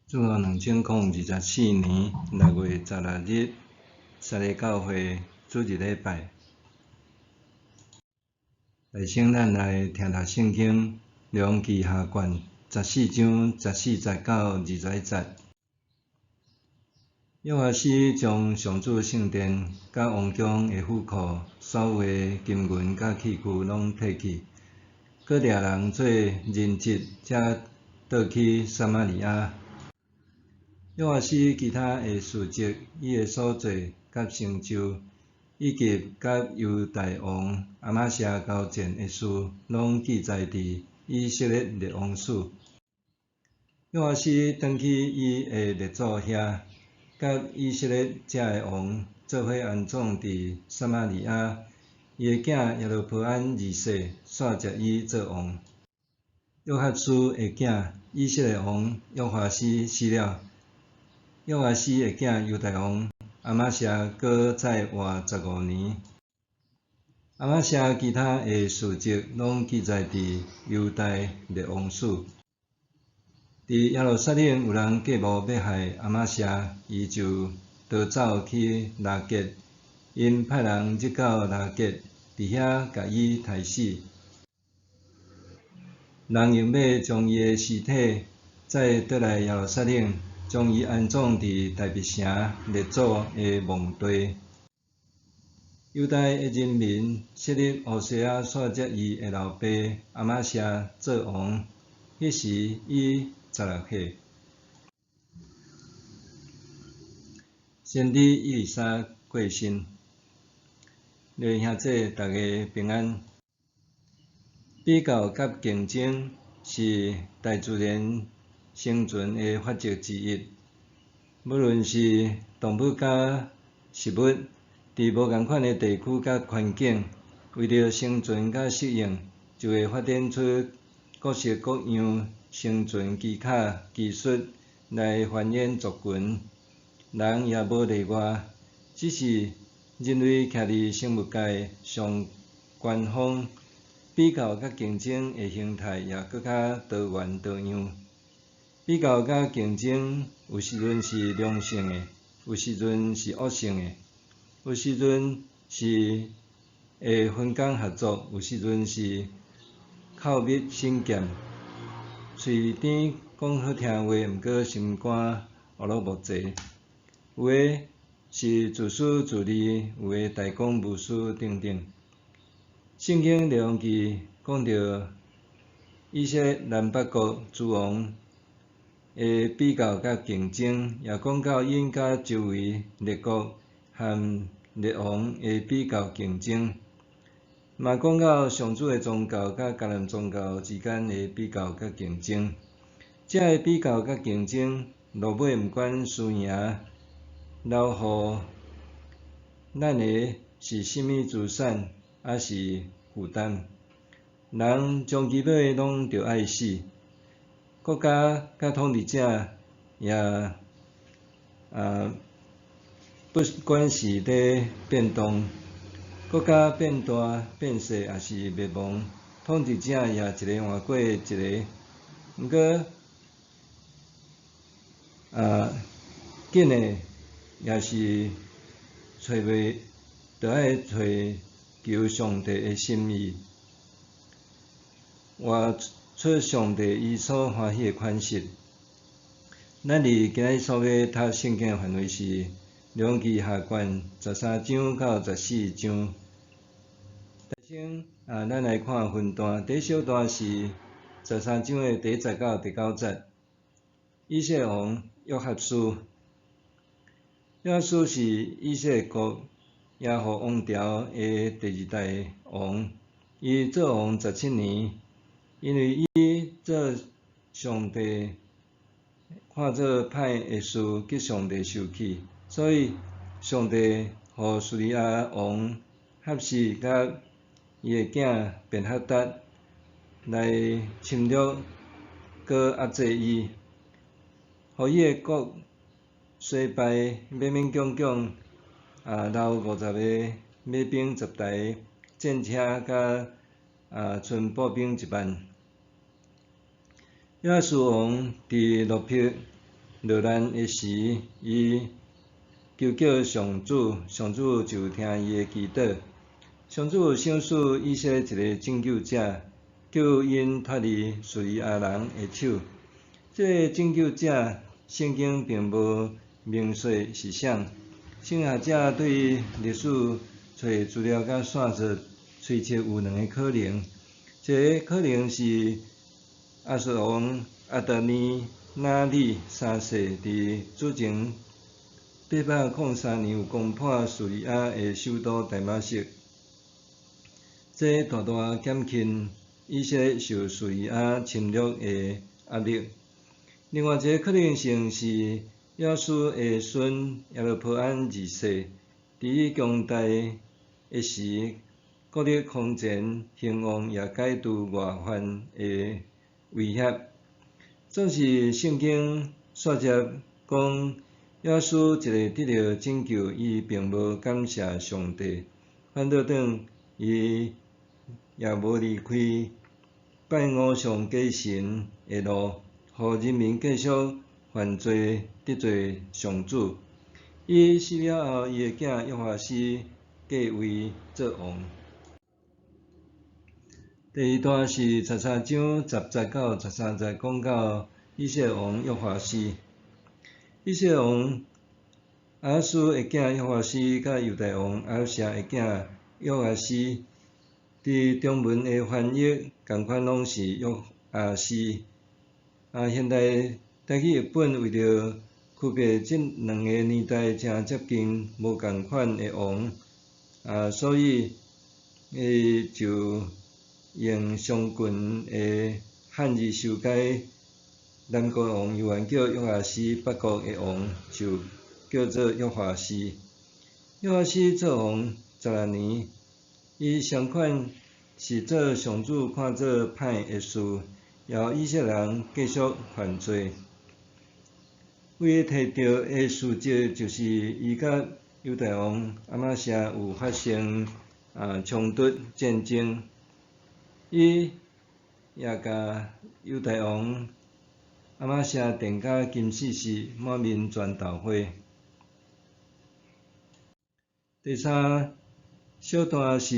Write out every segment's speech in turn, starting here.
自从2024年6月16日，沙利教会主日礼拜，内省咱来听读圣经，梁记下卷14章14节到20节。约翰斯将上主圣殿甲王宫的府库所有的金银甲器具拢摕去，佮掠人做人质，才倒去撒玛利亚。约翰斯其他的事迹，伊的所做甲成就，以及甲犹大王亚玛谢交战的事，拢记载伫以色列列王书。约翰斯转去伊的列祖遐，甲以色列遮的王做伙安葬伫撒玛利亚。伊的囝耶罗波安二世煞接伊做王。约哈斯的囝以色列王约华斯死了。约华斯的囝犹大王亚玛谢搁再活15年。亚玛谢其他的事迹拢记载伫犹大列王书。伫耶路撒冷有人计谋要害亚玛谢，伊就逃走去拉结，因派人入到拉结，伫遐甲伊杀死。人用要将伊的尸体再倒来耶路撒冷，将伊安葬伫大卫城列祖的墓地。犹大的人民设立乌西亚煞接伊的老爸亚玛谢做王，迄时伊16岁。先知以利沙过身，各位兄弟大家平安。比较甲竞争是大自然生存的法则之一。无论是动物甲食物，伫无共款的地区甲环境，为着生存甲适应，就会发展出各式各样生存技巧、技术来繁衍族群。人也无例外，只是人类徛伫生物界上悬峰。比较甲竞争的形态也搁较多元多样。比较甲竞争有时阵是良性的，有时阵是恶性的，有时阵是会分工合作，有时阵是口蜜心剑，喙甜讲好听话，毋过心肝乌鲁木齐。有的是自私自利，有的大公无私等等。圣经列王记讲到以色列南北国诸王的比较甲竞争，也讲到因甲周围列国和列王的比较竞争，嘛讲到上主的宗教甲迦南宗教之间的比较甲竞争。这个比较甲竞争，落尾毋管输赢，留互咱的是甚物资产，还是负担。人终其尾拢着爱死，国家甲统治者也不管是咧变动，国家变大变细，也是灭亡，统治者也一个换过一个。毋过紧的也是找袂，着爱找求上帝的心意，活出上帝伊所欢喜的款式。咱伫今日所要读圣经的范围是列王记下卷13章到14章。先咱来看分段，第一小段是13章的第1节到第9节。以色列王约哈斯，约哈斯是以色列国耶和王朝的第2代王，伊做王17年，因为伊做上帝看做歹的事，激上帝生气，所以上帝互叙利亚王哈斯甲伊的囝便哈达来侵略，搁压制伊，互伊的国衰败，勉勉强强留50个马兵10台，战车甲剩步兵1万。约哈斯王伫路伯落难的时，伊求救上主，上主就听伊的祈祷。上主赏赐以色列一个拯救者，救因脱离叙利亚人的手。这个拯救者，圣经并无明说是啥。圣学者对历史找资料甲线索，推测有两个可能。一个可能是亚述王阿达尼那里三世伫主前803年有攻破叙利亚的首都大马色，这大大减轻以色列受叙利亚侵略的压力。另外一个可能性是亚述的孙耶罗波安二世伫强大的时，国力空前兴旺，也解除外患的威胁。总是圣经说接讲，亚述一个得到拯救，伊并无感谢上帝，反倒转伊也无离开拜偶像假神的路，互人民继续犯罪得罪上主。伊死了后，伊的囝约华斯继位做王。第二段是13章10节到13节，讲到以色列王约华斯。以色列王亚哈斯的囝约华斯，甲犹大王亚舍的囝约阿斯，伫中文的翻译共款拢是约阿斯。现代台语译本为着区别即两个年代正接近无共款的王，所以就用上近的汉字修改。南国王犹原叫约阿斯，北国的王就叫做约华斯。约华斯做王12年，伊相款是做上主看做歹的事，邀以色列人继续犯罪。为摕到的事迹，就是伊甲犹大王亚玛谢有发生冲突战争，伊也甲犹大王亚玛谢定甲金死死，满面全豆花。第三小段是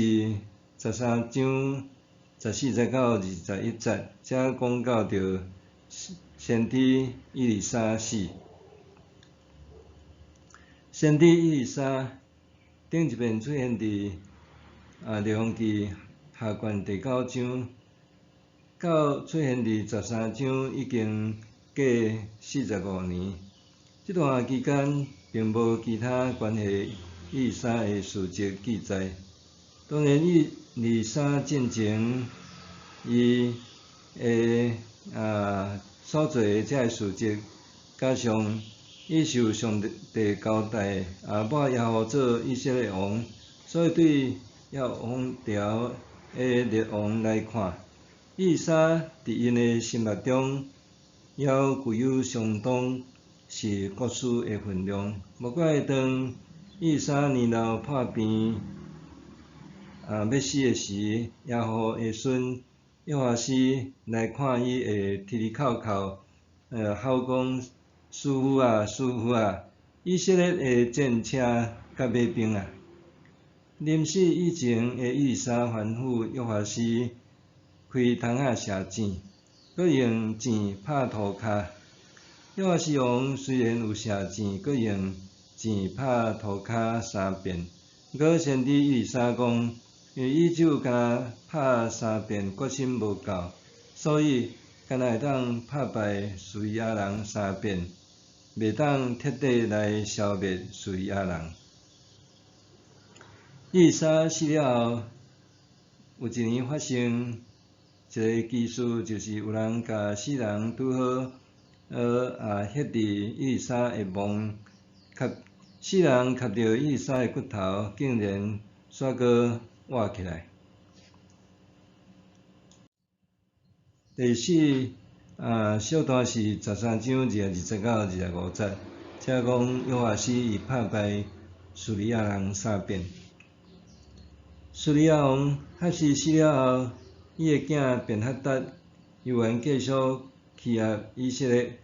13章14节到21节，这讲到着先知以利沙死。先知以利沙顶一遍出现伫列王记下卷第9章，到出现伫13章已经过45年。这段期间并无其他关系以利沙的事迹记载。当然，以利沙进前，伊的所做的这事迹，加上伊受上帝交代，抹耶和华做以色列王，所以对耶王朝的列王来看，以利沙伫因的心目中，也具有相当是国师的分量。无怪当以利沙年老破病，要死的时，耶和华的孙约华斯来看伊，会啼啼哭哭，吼讲：师傅啊，师傅啊！以色列的战车甲马兵啊！临死以前的以利沙吩咐约华斯开筒仔射箭，佮用箭拍涂骹。约华斯王虽然有射箭，佮用箭拍涂骹3遍，毋过先知以利沙讲，因为伊只有敢拍3遍，决心无够，所以敢若会当拍败叙利亚人3遍，袂当彻底来消灭叙利亚人。以利沙死了后，有一年发生一个奇事，就是有人甲死人拄好，挾伫以利沙的墓，死人磕着以利沙的骨头，竟然煞阁活起来。第四小段是13章20到25节，这讲约华斯伊拍败叙利亚人3遍。叙利亚王哈斯死了后，伊的囝便哈达犹原继续欺压以色列，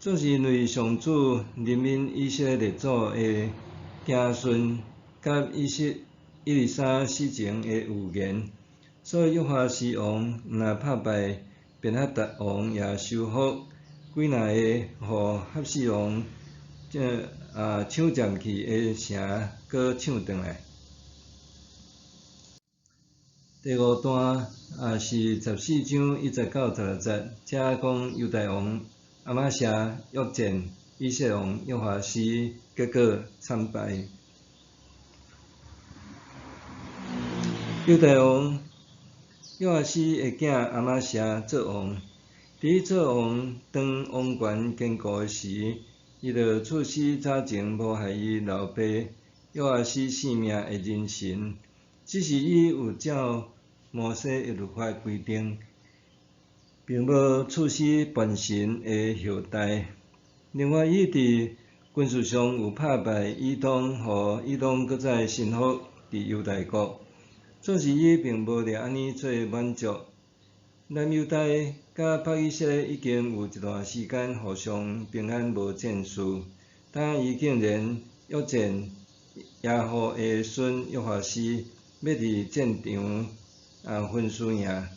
这是因为上主怜悯以色列列祖的子孙，甲以利沙死前的预言，所以约哈斯王毋但拍败便哈达王，也收复几若个互哈斯王抢占去的城，搁抢转来。第五段是14章1节到16节，遮讲犹大王亚玛谢约战以色列王约哈斯，结果惨败。犹大王约哈斯的囝亚玛谢做王，伫做王当王权坚固的时，伊就处死早前谋害伊老爸约哈斯性命的人神，只是伊有照摩西的律法规定，并无处死本神的后代。另外，伊伫军事上有拍败以东，互以东搁再臣服伫犹大国。总是伊并无掠安尼做满足。南犹大甲北以色列已经有一段时间互相平安无战事，但伊竟然约战耶户的孙约哈斯，要伫战场分输赢。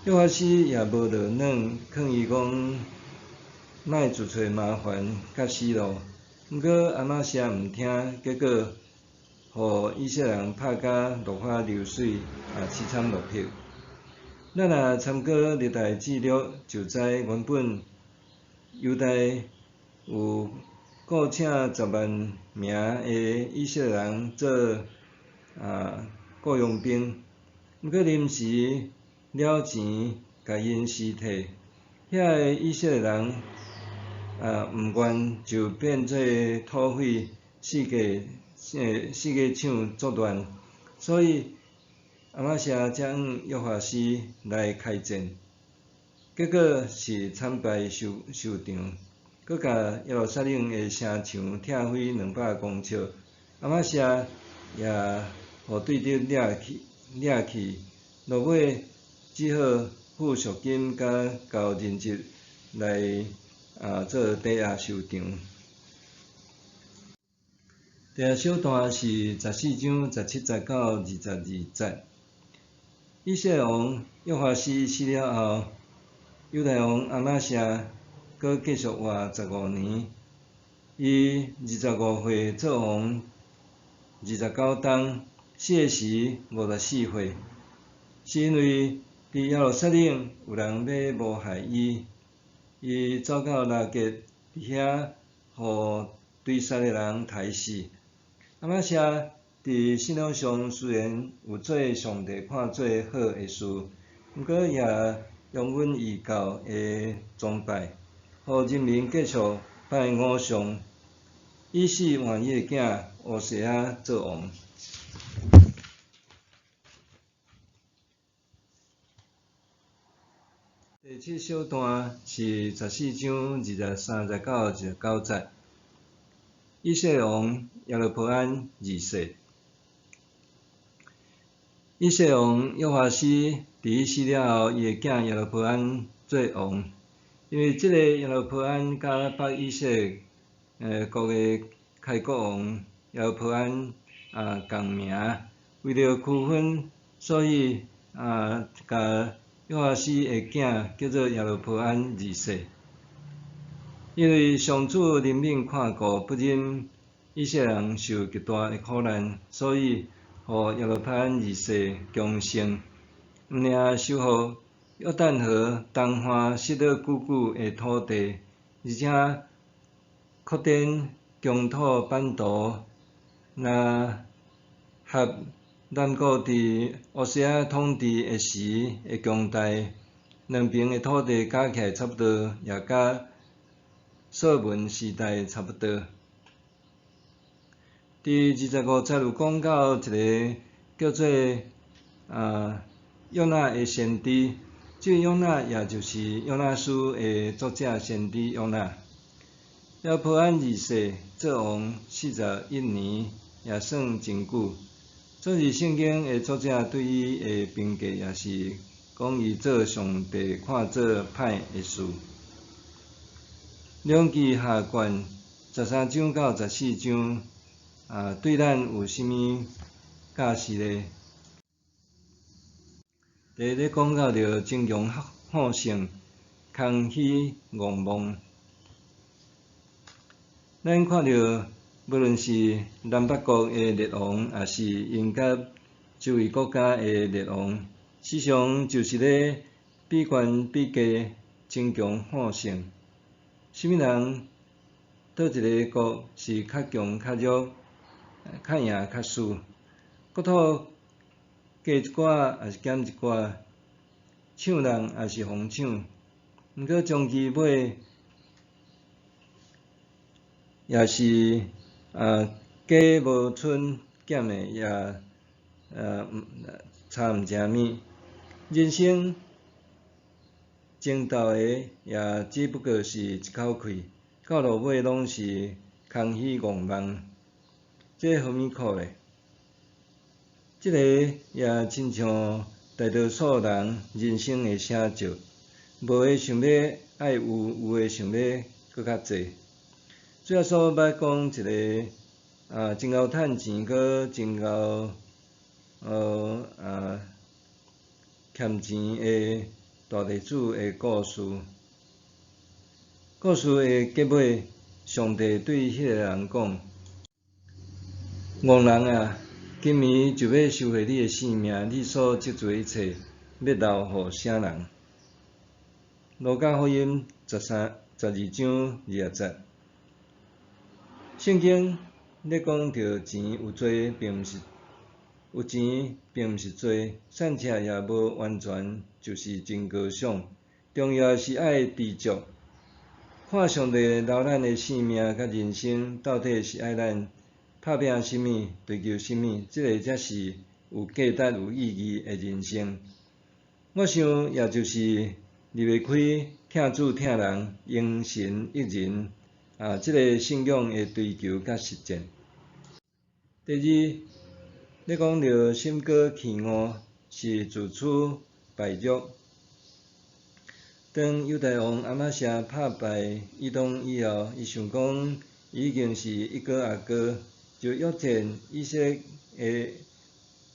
约哈斯也无落软，劝伊讲莫自找麻烦甲死路。毋过亚玛谢毋听，结果互以色列人拍甲落花流水，凄惨落魄。咱若参考历代志录，就知原本犹大有雇请10万名的以色列人做雇佣兵，毋过临时了钱，甲因死体。遐个以色列人毋愿，就变做土匪，四界抢作乱，所以亚玛谢才用约哈斯来开战，结果是惨败收场，搁甲耶路撒冷的城墙拆毁200公尺。亚玛谢也互对敌掠去，落尾只好付赎金甲交人质来做抵押收场。第二小段是14章17节到22节。以色列王约哈斯死了后，犹大王亚玛谢搁继续活15年。伊25岁做王，29冬死的时54岁，是因为伫耶路撒冷有人要谋害伊，伊走到拉结，伫遐互对杀的人杀死。亚玛谢伫信仰上虽然有做上帝看做好的事，毋过也拥阮异教的崇拜，互人民继续拜偶像，以使换伊的囝乌西亚做王。第七小段是14章23节到19节。以色列王耶罗波安2世。以色列王约哈斯伫伊死了后，伊的囝耶罗波安做王。因为即个耶罗波安甲北以色列国的开国王耶罗波安共名，为了区分，所以甲约哈斯的囝叫做耶罗波安2世。因为上主怜悯看顾，不忍以色列人受极大的苦难，所以互耶罗波安2世强盛，毋领收复约旦河东岸失落久久的土地，而且扩展疆土版图，若合南国伫乌西亚统治的时的强大，两边的土地加起来差不多，也甲所罗门时代差不多。伫25节有讲到一个叫做约纳的先知，这个约纳也就是约纳书的作者先知约纳。耶罗波安2世做王41年，也算真久。这是圣经的作者对伊的评价，也是讲伊做上帝看做歹的事。两期下卷13章到14章，对咱有啥物教示咧？第一咧讲到着争强好胜、空虚妄妄。咱看到无论是南北国的列王，也是英甲周围国家的列王，时常就是咧比悬比低、争强好胜。啥物人倒一个国是较强较弱、较赢较输，国土加一寡也是减一寡，抢人也是互抢，毋过终其尾也是家无剩俭的，也差毋成物。人生争斗的也只不过是一口气，到落尾拢是空虚妄妄，这何物苦咧？即个也亲像大多数人人生的写照，无的想要爱有，有的想要搁较济。最后说捌讲一个真够趁钱，搁真够欠钱的大地主的故事。故事的结尾，上帝对迄个人讲：憨人啊，今暝就要收回你的性命，你所积聚一切，要留互啥人？路加福音12章20节。圣经咧讲着钱有罪，并毋是有钱并毋是罪，善车也无完全就是真高尚。重要的是爱知足，看上帝留咱的性命甲人生，到底是爱咱打拼啥物，追求啥物，即个才是有价值、有意义的人生。我想，也就是离袂开疼主疼人、应神益人即个信仰的追求甲实践。第二，咧讲着心高气傲是自取败辱。当犹大王亚玛谢拍败以东以后，伊想讲伊已经是一哥阿哥，就约见以色列的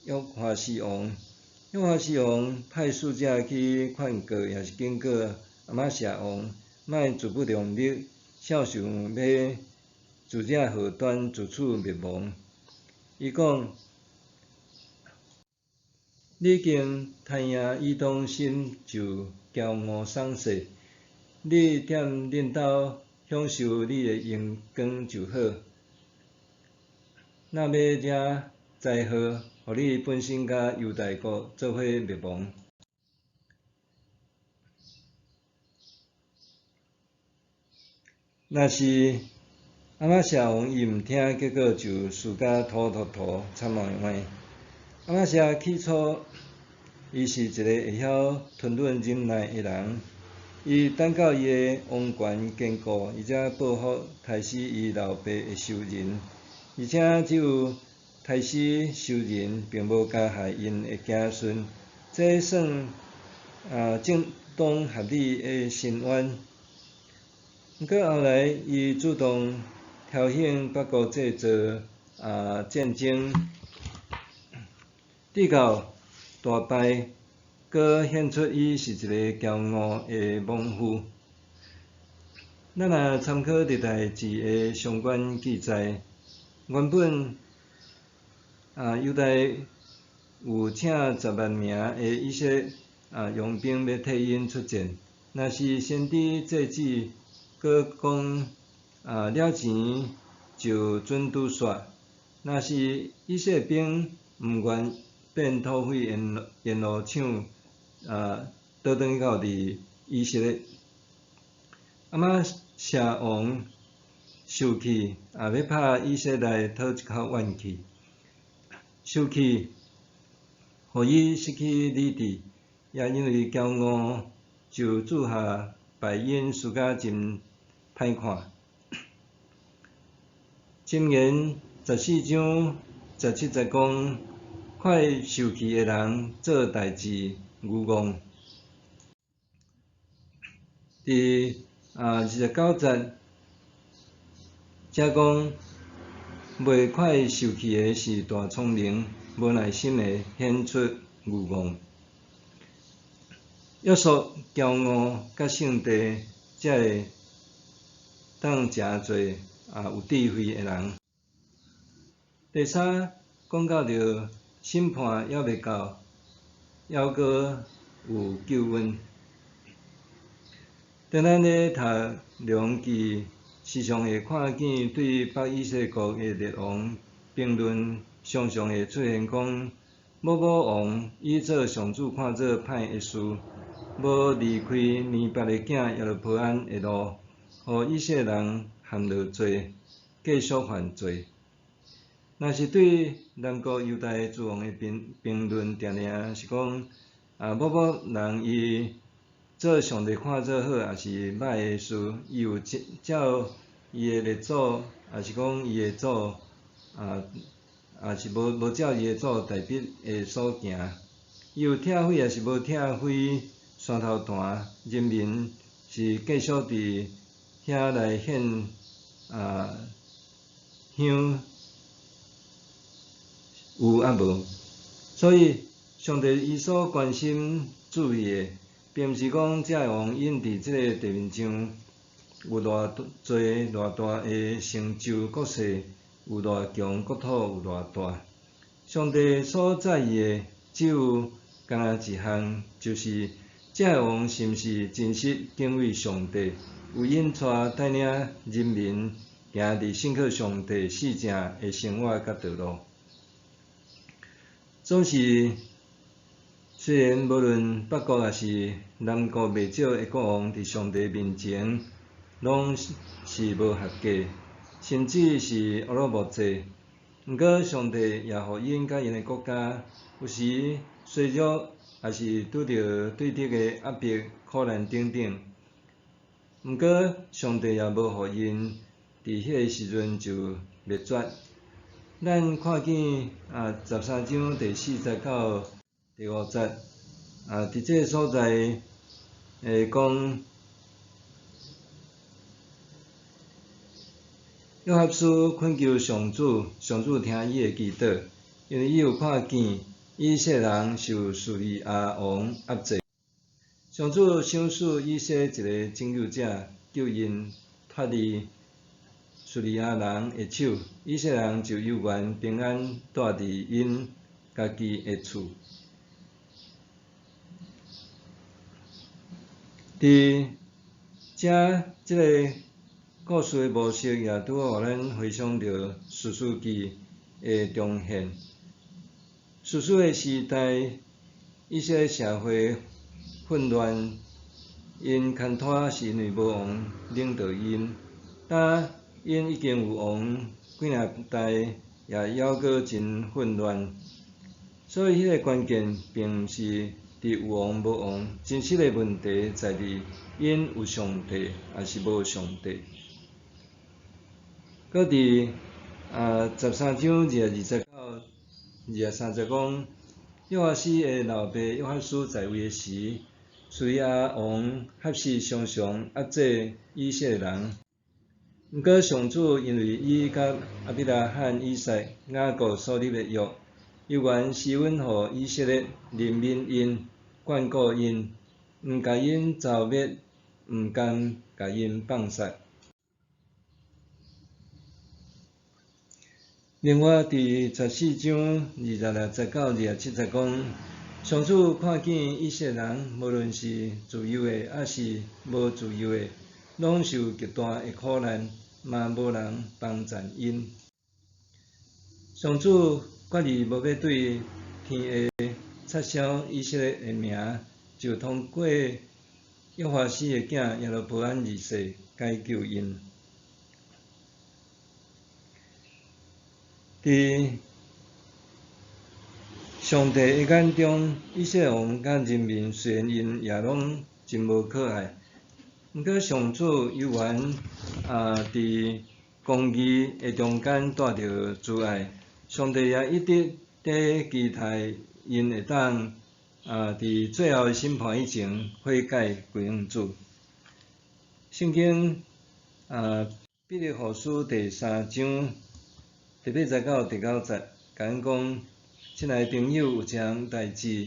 约哈斯王。约哈斯王派使者去劝告，也是警告亚玛谢王，莫自不量力，少想要自惹祸端，自取灭亡。伊讲：你已经赚赢以东，心就骄傲丧势。你踮恁兜享受你的荣光就好。若要惹灾祸，互你本身甲犹大国做伙灭亡。若是亚玛谢王伊毋听，结果就输甲土惨换换。亚玛谢起初伊是一个会晓吞忍忍耐的人，伊等到伊的王权坚固，伊才报复杀死伊老爸的仇人，而且只有杀死仇人，并无加害因的子孙，这算正当合理的申冤。毋过后来，伊主动挑衅北国制造战争，直到大败，搁显出伊是一个骄傲的莽夫。咱若参考历代志的相关记载，原本犹大有请10万名的以色列佣兵要替因出战，若是先知制止，搁讲了钱就准拄煞。若是以色列兵毋愿变土匪，沿路抢倒转去到伫以色列，亚玛谢王受气，要拍以色列来讨一口怨气。受气，互伊失去理智，也因为骄傲，就铸下败因，输甲真歹看。箴言14章17节讲：快受气的人做代志愚妄。伫29节则讲袂快受气的是大聪明，无耐心的显出愚妄。约束、骄傲、甲性地，才会当诚做有智慧的人。第三，讲到着审判还未到，还阁有救恩。当咱咧读《梁记》，时常会看见对北以色列国的列王评论，常常会出现讲，某某王依照上主看做歹的事，无离开尼八的囝耶罗波安的路，互以色列人陷落罪，继续犯罪。若是对南国犹大诸王的评论，定定是讲某某人伊做上帝看做好，也是歹的事，伊有照伊的列祖，也是讲伊的祖，也是无照伊的祖代笔的所行，伊有拆毁，也是无拆毁山头坛，人民是继续伫遐来献香。有啊无？所以上帝伊所关心注意的，并毋是讲遮个王因伫即个地面上有偌侪偌大的成就，国势有偌强，国土有偌大。上帝所在意的只有干那一项，就是遮个王是毋是真实敬畏上帝，有因带领人民行伫信靠上帝四正的生活甲道路。总是，虽然无论北国也是南国，未少的国王伫上帝面前，拢是无合格，甚至是乌鲁木齐。毋过，上帝也互因甲因的国家，有时衰弱，也是拄着对敌的压迫、苦难等等。毋过，上帝也无互因伫迄个时阵就灭绝。咱看见13章第4节到第5节，伫这个所在讲，约翰书恳求上主，上主听伊的祈祷，因为伊有看见以色列人受叙利亚王压制，上主赏赐以色列一个拯救者，救因脱离叙利亚人的手，以色列人就悠然平安住伫因家己的厝。伫遮即个故事的模式，也拄好互咱回想着士师记的重现。士师的时代，以色列社会混乱，因牵拖是因为无王领导因，因已经有王几若代，也还阁真混乱。所以，迄个关键并毋是伫有王无王，真实的问题在伫因有上帝，还是无上帝。搁伫13章20到23节讲，约阿斯的老爸约翰书在位的时，叙利亚王哈士常常压制以色列人。毋过上主因为伊甲亚伯拉罕、以撒、雅各所立的约，犹原施恩互以色列人民因、眷顾因，毋甲因剿灭，毋甘甲因放杀。另外，伫14章26节到27节讲，上主看见以色列人，无论是自由的，还是无自由的，拢受极大的苦难，嘛无人帮赞因。上主决意无要对天下撤销以色列的名，就通过约哈斯的囝耶罗波安二世解救因。伫上帝的眼中，以色列王甲人民虽然因也拢真无可爱，毋过上主犹原伫公义的中间带着慈爱。上帝也一直在期待因会当伫最后的审判以前悔改归向主。圣经彼得后书第3章第8节到第9节，讲讲，亲爱朋友有一项代志，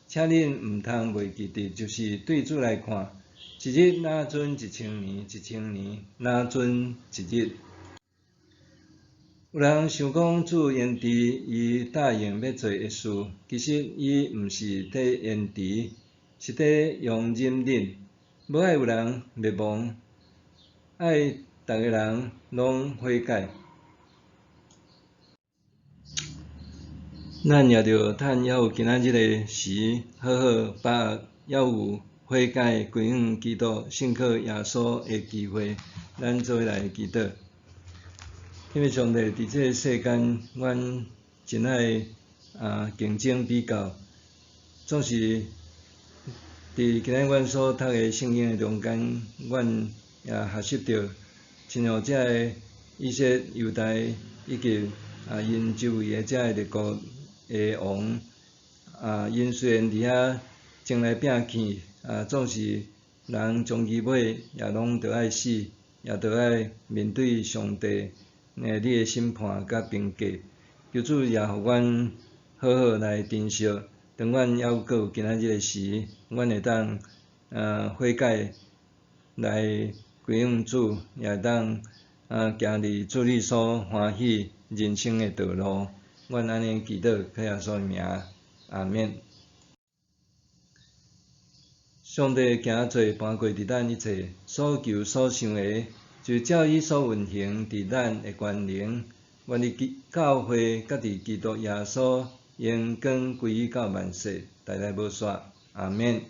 请恁毋通袂记得，就是对主来看，一日若准1000年，1000年若准一日。有人想讲主延迟，伊答应要做的事，其实伊毋是伫延迟，是伫用忍忍。无爱有人灭亡，爱逐个人拢悔改。咱也着趁还有今仔日的时，好好把握还有悔改归向基督、信靠耶稣的机会。咱做伙来祈祷。因为上帝伫这个世间，阮真爱竞争比较，总是伫今仔阮所读的圣经的中间，阮也学习到，亲像遮个以色列、犹大以及因周围的遮个列国的王，因虽然伫遐争来拼去，总是人终其尾也拢着爱死，也着爱面对上帝你的审判甲评价。求主也互阮好好来珍惜，当阮还阁有今仔日的时，阮会当悔改来归向主，也会当行伫主你所欢喜人生的道路。阮安尼祈祷，靠耶稣的名，阿免。上帝行做搬过伫咱一切所求所想的，就照伊所运行伫咱的权能，愿你教会甲伫基督耶稣荣光归于到万世，代代无煞，阿免。